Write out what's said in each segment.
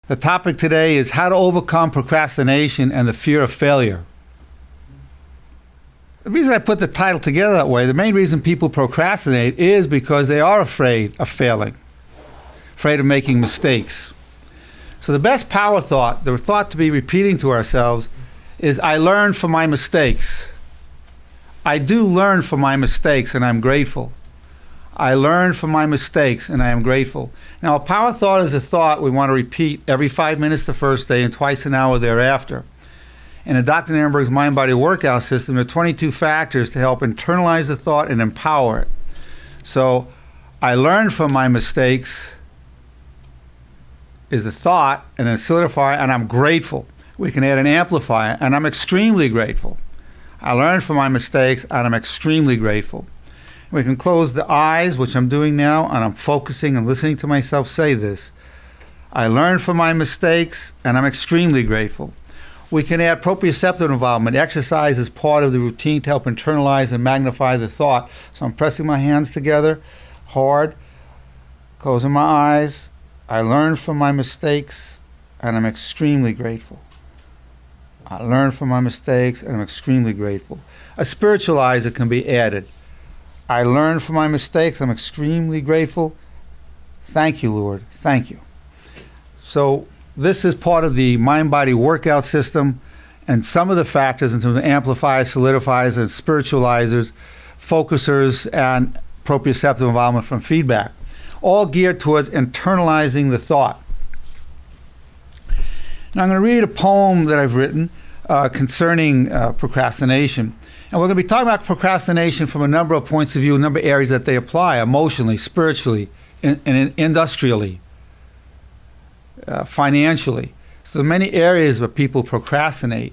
The topic today is how to overcome procrastination and the fear of failure. The reason I put the title together that way, the main reason people procrastinate is because they are afraid of failing, afraid of making mistakes. So the best power thought, the thought to be repeating to ourselves, is I learned from my mistakes. I do learn from my mistakes and I'm grateful. I learned from my mistakes and I am grateful. Now, a power thought is a thought we want to repeat every 5 minutes the first day and twice an hour thereafter. In Dr. Nerenberg's mind-body workout system, there are 22 factors to help internalize the thought and empower it. So, I learned from my mistakes is the thought, and then solidify, and I'm grateful. We can add an amplifier, and I'm extremely grateful. I learned from my mistakes, and I'm extremely grateful. We can close the eyes, which I'm doing now, and I'm focusing and listening to myself say this. I learned from my mistakes, and I'm extremely grateful. We can add proprioceptive involvement. Exercise is part of the routine to help internalize and magnify the thought. So I'm pressing my hands together hard, closing my eyes. I learned from my mistakes, and I'm extremely grateful. I learned from my mistakes, and I'm extremely grateful. A spiritualizer can be added. I learned from my mistakes. I'm extremely grateful. Thank you, Lord. Thank you. So this is part of the mind-body workout system, and some of the factors in terms of amplifiers, solidifiers, and spiritualizers, focusers, and proprioceptive involvement from feedback, all geared towards internalizing the thought. Now I'm going to read a poem that I've written concerning procrastination. And we're going to be talking about procrastination from a number of points of view, a number of areas that they apply, emotionally, spiritually, and industrially, financially. So many areas where people procrastinate.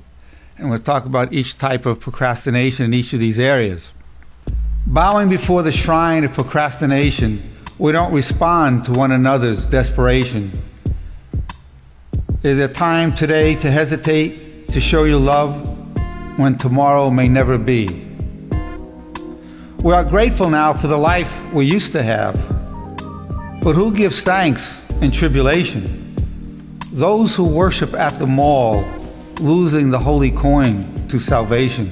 And we'll talk about each type of procrastination in each of these areas. Bowing before the shrine of procrastination, we don't respond to one another's desperation. Is there time today to hesitate, to show your love, when tomorrow may never be? We are grateful now for the life we used to have, but who gives thanks in tribulation? Those who worship at the mall, losing the holy coin to salvation,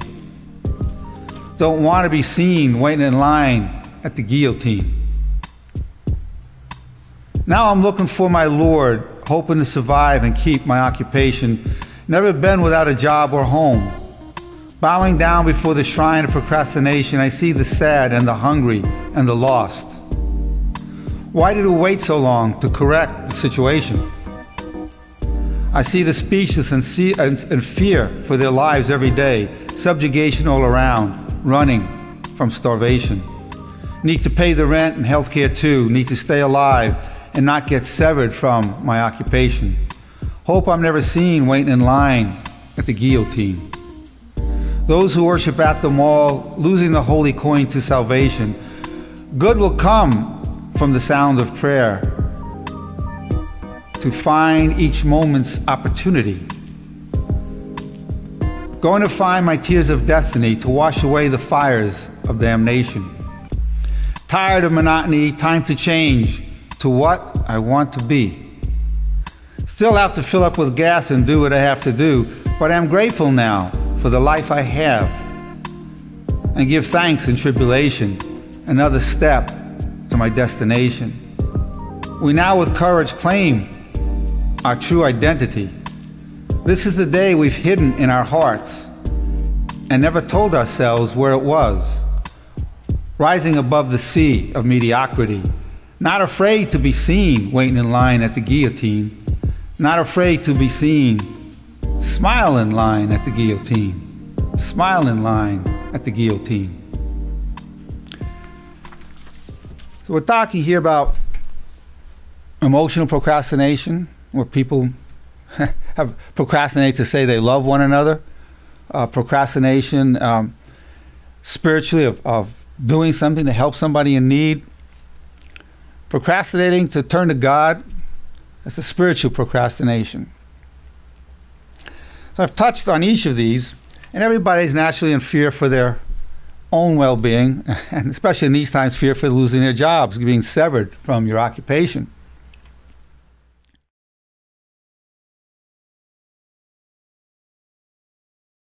don't want to be seen waiting in line at the guillotine. Now I'm looking for my Lord, hoping to survive and keep my occupation. Never been without a job or home. Bowing down before the shrine of procrastination, I see the sad and the hungry and the lost. Why did we wait so long to correct the situation? I see the speechless and fear for their lives every day, subjugation all around, running from starvation. Need to pay the rent and health care too, need to stay alive and not get severed from my occupation. Hope I'm never seen waiting in line at the guillotine. Those who worship at the mall, losing the holy coin to salvation. Good will come from the sound of prayer, to find each moment's opportunity. Going to find my tears of destiny, to wash away the fires of damnation. Tired of monotony, time to change to what I want to be. Still have to fill up with gas and do what I have to do, but I'm grateful now for the life I have, and give thanks in tribulation, another step to my destination. We now with courage claim our true identity. This is the day we've hidden in our hearts and never told ourselves where it was. Rising above the sea of mediocrity, not afraid to be seen waiting in line at the guillotine, not afraid to be seen smile in line at the guillotine. Smile in line at the guillotine. So we're talking here about emotional procrastination, where people have procrastinate to say they love one another. Procrastination spiritually of doing something to help somebody in need. Procrastinating to turn to God, that's a spiritual procrastination. So I've touched on each of these, and everybody's naturally in fear for their own well-being, and especially in these times, fear for losing their jobs, being severed from your occupation.